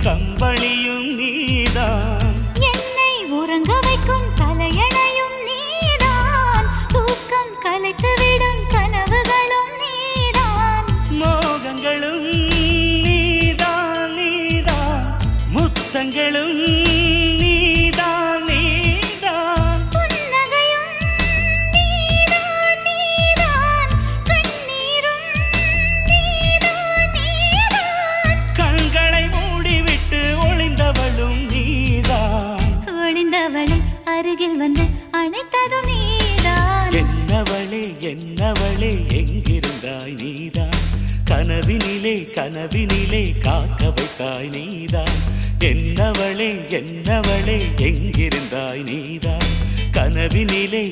கம்பளியும் நீதான், என்னை உறங்க வைக்கும் தலையணையும் நீதான், தூக்கம் கலைத்துவிடும் கனவுகளும் நீதான், மோகங்களும் நீதான் நீதான், முத்தங்களும் நீதான் நீதான், புன்னகையும் நீதான் நீதான், கண்ணீரும் நீதான் நீதான், கண்களை மூடிவிட்டு ஒளிந்தவளும் நீதான், ஒளிந்தவளை அருகில் வந்து அணைத்ததும் நீதான். என்னவளே என்னவளே எங்கிருந்தாய் நீதான், கனவினிலே கனவினிலே காக்க வைத்தாய் நீதான், என்னவளே என்னவளே எங்கிருந்தாய் நீதான், கனவினிலே